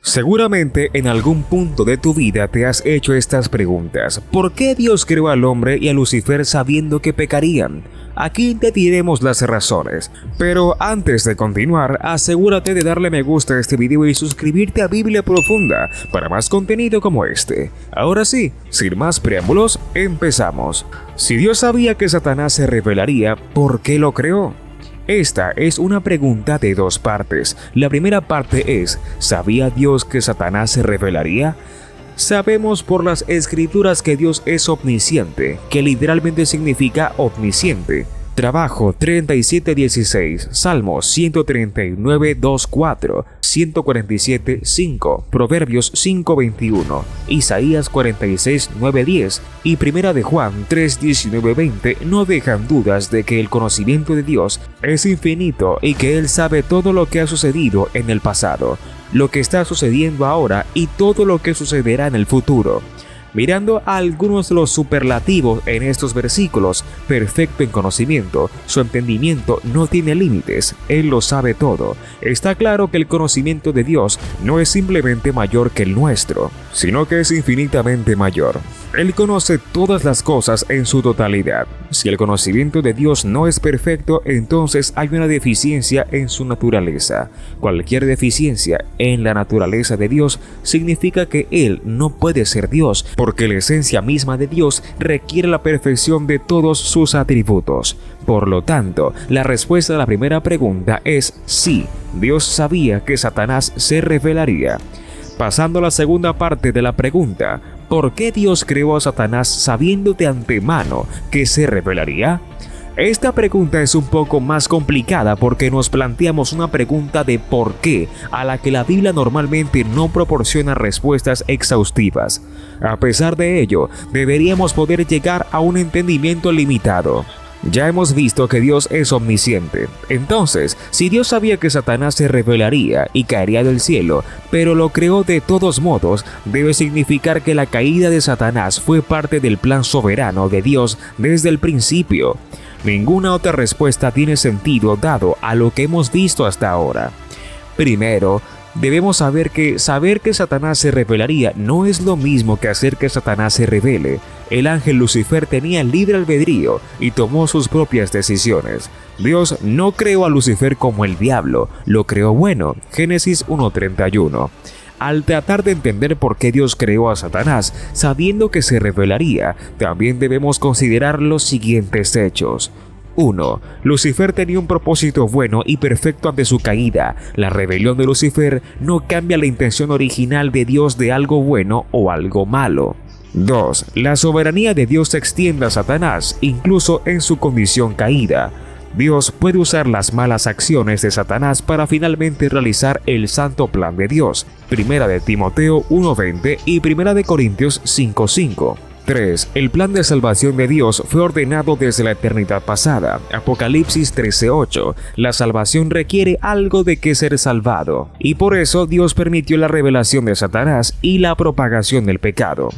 Seguramente en algún punto de tu vida te has hecho estas preguntas. ¿Por qué Dios creó al hombre y a Lucifer sabiendo que pecarían? Aquí te diremos las razones. Pero antes de continuar, asegúrate de darle me gusta a este video y suscribirte a Biblia Profunda para más contenido como este. Ahora sí, sin más preámbulos, empezamos. Si Dios sabía que Satanás se rebelaría, ¿por qué lo creó? Esta es una pregunta de dos partes. La primera parte es, ¿sabía Dios que Satanás se rebelaría? Sabemos por las escrituras que Dios es omnisciente, que literalmente significa omnisciente. Trabajo 37:16, Salmos 139:2-4, 147:5, Proverbios 5:21, Isaías 46:9-10 y Primera de Juan 3:19-20 no dejan dudas de que el conocimiento de Dios es infinito y que Él sabe todo lo que ha sucedido en el pasado, lo que está sucediendo ahora y todo lo que sucederá en el futuro. Mirando a algunos de los superlativos en estos versículos, perfecto en conocimiento, su entendimiento no tiene límites, Él lo sabe todo. Está claro que el conocimiento de Dios no es simplemente mayor que el nuestro, sino que es infinitamente mayor. Él conoce todas las cosas en su totalidad. Si el conocimiento de Dios no es perfecto, entonces hay una deficiencia en su naturaleza. Cualquier deficiencia en la naturaleza de Dios significa que Él no puede ser Dios, porque la esencia misma de Dios requiere la perfección de todos sus atributos. Por lo tanto, la respuesta a la primera pregunta es sí, Dios sabía que Satanás se rebelaría. Pasando a la segunda parte de la pregunta, ¿por qué Dios creó a Satanás sabiendo de antemano que se rebelaría? Esta pregunta es un poco más complicada porque nos planteamos una pregunta de por qué a la que la Biblia normalmente no proporciona respuestas exhaustivas. A pesar de ello, deberíamos poder llegar a un entendimiento limitado. Ya hemos visto que Dios es omnisciente. Entonces, si Dios sabía que Satanás se rebelaría y caería del cielo, pero lo creó de todos modos, debe significar que la caída de Satanás fue parte del plan soberano de Dios desde el principio. Ninguna otra respuesta tiene sentido dado a lo que hemos visto hasta ahora. Primero, debemos saber que Satanás se rebelaría no es lo mismo que hacer que Satanás se rebele. El ángel Lucifer tenía libre albedrío y tomó sus propias decisiones. Dios no creó a Lucifer como el diablo, lo creó bueno. Génesis 1:31. Al tratar de entender por qué Dios creó a Satanás, sabiendo que se rebelaría, también debemos considerar los siguientes hechos. 1. Lucifer tenía un propósito bueno y perfecto ante su caída. La rebelión de Lucifer no cambia la intención original de Dios de algo bueno o algo malo. 2. La soberanía de Dios se extiende a Satanás, incluso en su condición caída. Dios puede usar las malas acciones de Satanás para finalmente realizar el santo plan de Dios. Primera de Timoteo 1:20 y Primera de Corintios 5:5. 3. El plan de salvación de Dios fue ordenado desde la eternidad pasada. Apocalipsis 13:8. La salvación requiere algo de que ser salvado, y por eso Dios permitió la revelación de Satanás y la propagación del pecado.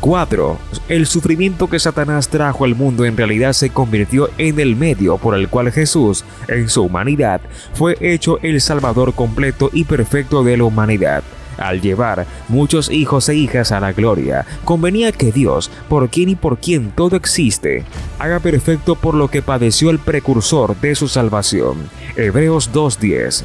4. El sufrimiento que Satanás trajo al mundo en realidad se convirtió en el medio por el cual Jesús, en su humanidad, fue hecho el Salvador completo y perfecto de la humanidad. Al llevar muchos hijos e hijas a la gloria, convenía que Dios, por quien y por quien todo existe, haga perfecto por lo que padeció el precursor de su salvación. Hebreos 2:10.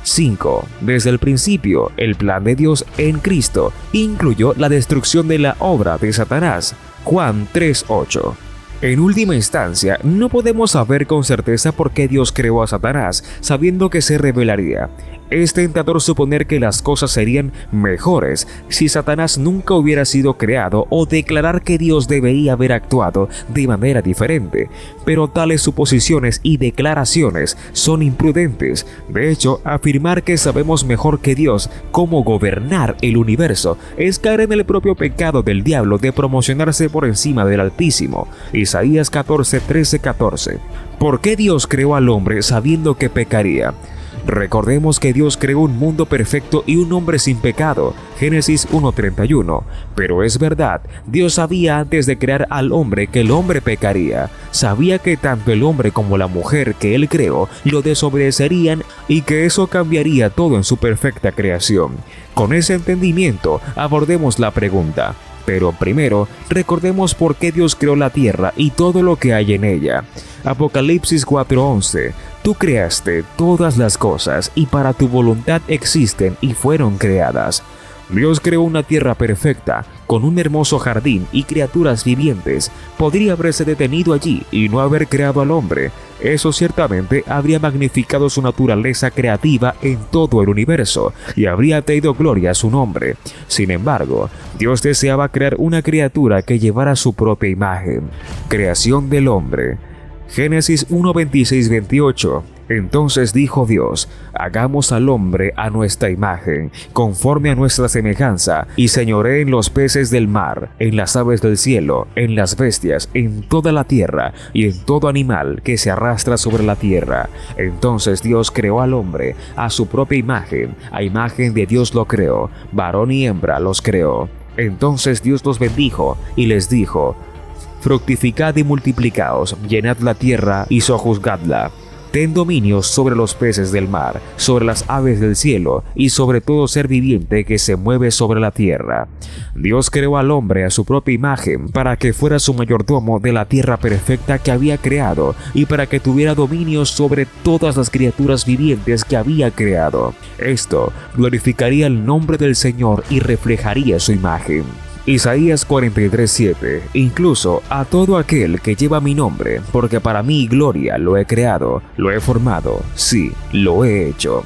5. Desde el principio, el plan de Dios en Cristo incluyó la destrucción de la obra de Satanás. Juan 3:8. En última instancia, no podemos saber con certeza por qué Dios creó a Satanás, sabiendo que se rebelaría. Es tentador suponer que las cosas serían mejores si Satanás nunca hubiera sido creado o declarar que Dios debería haber actuado de manera diferente, pero tales suposiciones y declaraciones son imprudentes. De hecho, afirmar que sabemos mejor que Dios cómo gobernar el universo es caer en el propio pecado del diablo de promocionarse por encima del Altísimo. Isaías 14:13-14. ¿Por qué Dios creó al hombre sabiendo que pecaría? Recordemos que Dios creó un mundo perfecto y un hombre sin pecado, Génesis 1:31. Pero es verdad, Dios sabía antes de crear al hombre que el hombre pecaría. Sabía que tanto el hombre como la mujer que él creó lo desobedecerían y que eso cambiaría todo en su perfecta creación. Con ese entendimiento, abordemos la pregunta. Pero primero, recordemos por qué Dios creó la tierra y todo lo que hay en ella. Apocalipsis 4:11. Tú creaste todas las cosas y para tu voluntad existen y fueron creadas. Dios creó una tierra perfecta, con un hermoso jardín y criaturas vivientes. Podría haberse detenido allí y no haber creado al hombre. Eso ciertamente habría magnificado su naturaleza creativa en todo el universo y habría traído gloria a su nombre. Sin embargo, Dios deseaba crear una criatura que llevara su propia imagen. Creación del hombre. Génesis 1:26-28. Entonces dijo Dios: hagamos al hombre a nuestra imagen, conforme a nuestra semejanza, y señoree en los peces del mar, en las aves del cielo, en las bestias, en toda la tierra, y en todo animal que se arrastra sobre la tierra. Entonces Dios creó al hombre a su propia imagen, a imagen de Dios lo creó, varón y hembra los creó. Entonces Dios los bendijo y les dijo: fructificad y multiplicaos, llenad la tierra y sojuzgadla. Ten dominio sobre los peces del mar, sobre las aves del cielo y sobre todo ser viviente que se mueve sobre la tierra. Dios creó al hombre a su propia imagen para que fuera su mayordomo de la tierra perfecta que había creado y para que tuviera dominio sobre todas las criaturas vivientes que había creado. Esto glorificaría el nombre del Señor y reflejaría su imagen. Isaías 43:7. Incluso a todo aquel que lleva mi nombre, porque para mi gloria lo he creado, lo he formado, sí, lo he hecho.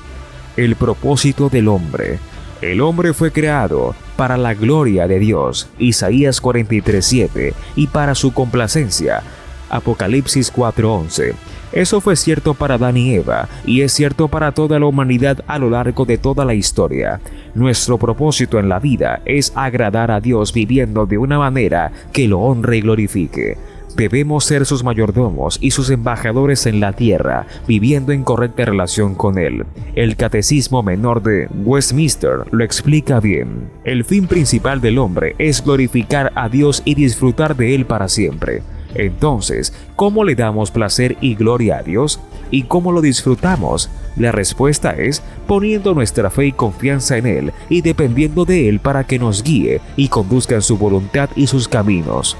El propósito del hombre. El hombre fue creado para la gloria de Dios, Isaías 43:7, y para su complacencia, Apocalipsis 4:11. Eso fue cierto para Adán y Eva, y es cierto para toda la humanidad a lo largo de toda la historia. Nuestro propósito en la vida es agradar a Dios viviendo de una manera que lo honre y glorifique. Debemos ser sus mayordomos y sus embajadores en la tierra, viviendo en correcta relación con Él. El Catecismo Menor de Westminster lo explica bien. El fin principal del hombre es glorificar a Dios y disfrutar de Él para siempre. Entonces, ¿cómo le damos placer y gloria a Dios? ¿Y cómo lo disfrutamos? La respuesta es poniendo nuestra fe y confianza en Él y dependiendo de Él para que nos guíe y conduzca en su voluntad y sus caminos.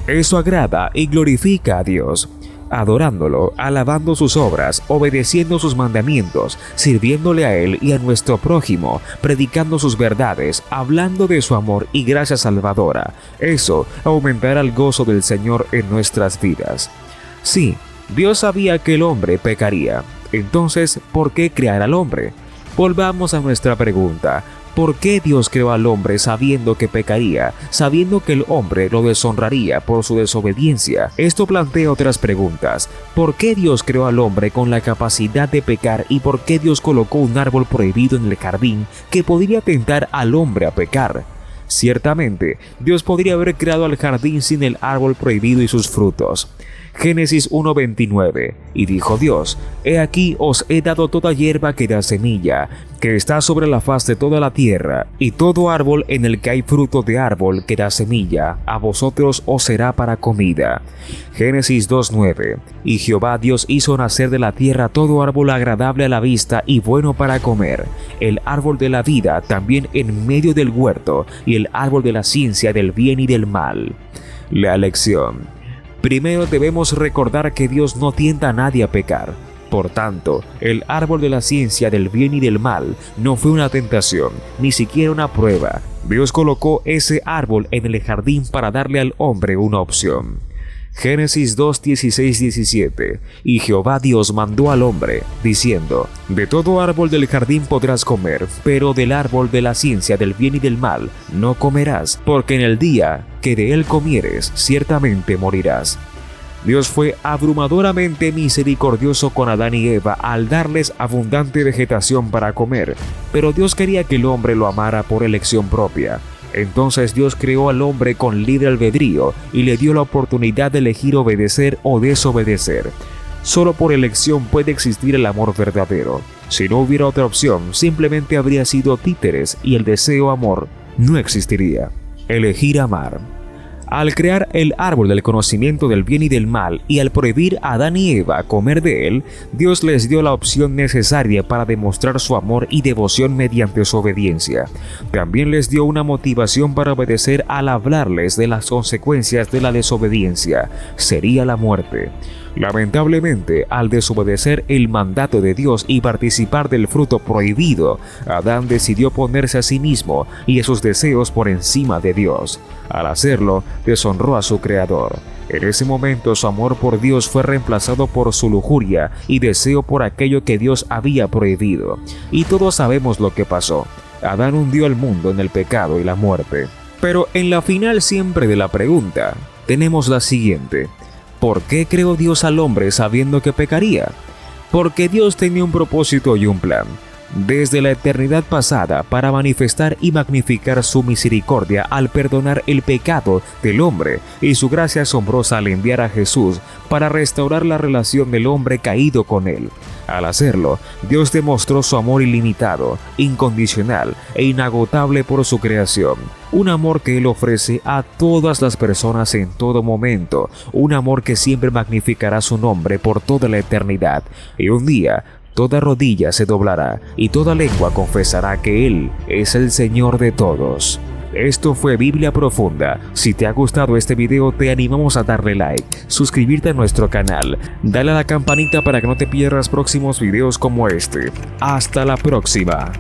Eso agrada y glorifica a Dios. Adorándolo, alabando sus obras, obedeciendo sus mandamientos, sirviéndole a Él y a nuestro prójimo, predicando sus verdades, hablando de su amor y gracia salvadora. Eso aumentará el gozo del Señor en nuestras vidas. Sí, Dios sabía que el hombre pecaría. Entonces, ¿por qué crear al hombre? Volvamos a nuestra pregunta. ¿Por qué Dios creó al hombre sabiendo que pecaría, sabiendo que el hombre lo deshonraría por su desobediencia? Esto plantea otras preguntas. ¿Por qué Dios creó al hombre con la capacidad de pecar y por qué Dios colocó un árbol prohibido en el jardín que podría tentar al hombre a pecar? Ciertamente, Dios podría haber creado al jardín sin el árbol prohibido y sus frutos. Génesis 1:29. Y dijo Dios: he aquí os he dado toda hierba que da semilla, que está sobre la faz de toda la tierra, y todo árbol en el que hay fruto de árbol que da semilla, a vosotros os será para comida. Génesis 2:9. Y Jehová Dios hizo nacer de la tierra todo árbol agradable a la vista y bueno para comer, el árbol de la vida también en medio del huerto, y el árbol de la ciencia del bien y del mal. La lección. Primero debemos recordar que Dios no tienta a nadie a pecar. Por tanto, el árbol de la ciencia del bien y del mal no fue una tentación, ni siquiera una prueba. Dios colocó ese árbol en el jardín para darle al hombre una opción. Génesis 2:16-17. Y Jehová Dios mandó al hombre, diciendo: de todo árbol del jardín podrás comer, pero del árbol de la ciencia del bien y del mal no comerás, porque en el día que de él comieres, ciertamente morirás. Dios fue abrumadoramente misericordioso con Adán y Eva al darles abundante vegetación para comer, pero Dios quería que el hombre lo amara por elección propia. Entonces Dios creó al hombre con libre albedrío y le dio la oportunidad de elegir obedecer o desobedecer. Solo por elección puede existir el amor verdadero. Si no hubiera otra opción, simplemente habría sido títeres y el deseo amor no existiría. Elegir amar. Al crear el árbol del conocimiento del bien y del mal y al prohibir a Adán y Eva comer de él, Dios les dio la opción necesaria para demostrar su amor y devoción mediante su obediencia. También les dio una motivación para obedecer al hablarles de las consecuencias de la desobediencia. Sería la muerte. Lamentablemente, al desobedecer el mandato de Dios y participar del fruto prohibido, Adán decidió ponerse a sí mismo y a sus deseos por encima de Dios. Al hacerlo, deshonró a su Creador. En ese momento, su amor por Dios fue reemplazado por su lujuria y deseo por aquello que Dios había prohibido. Y todos sabemos lo que pasó. Adán hundió al mundo en el pecado y la muerte. Pero en la final siempre de la pregunta, tenemos la siguiente. ¿Por qué creó Dios al hombre sabiendo que pecaría? Porque Dios tenía un propósito y un plan, desde la eternidad pasada, para manifestar y magnificar su misericordia al perdonar el pecado del hombre y su gracia asombrosa al enviar a Jesús para restaurar la relación del hombre caído con él. Al hacerlo, Dios demostró su amor ilimitado, incondicional e inagotable por su creación. Un amor que Él ofrece a todas las personas en todo momento. Un amor que siempre magnificará su nombre por toda la eternidad. Y un día, toda rodilla se doblará y toda lengua confesará que Él es el Señor de todos. Esto fue Biblia Profunda. Si te ha gustado este video, te animamos a darle like, suscribirte a nuestro canal, dale a la campanita para que no te pierdas próximos videos como este. Hasta la próxima.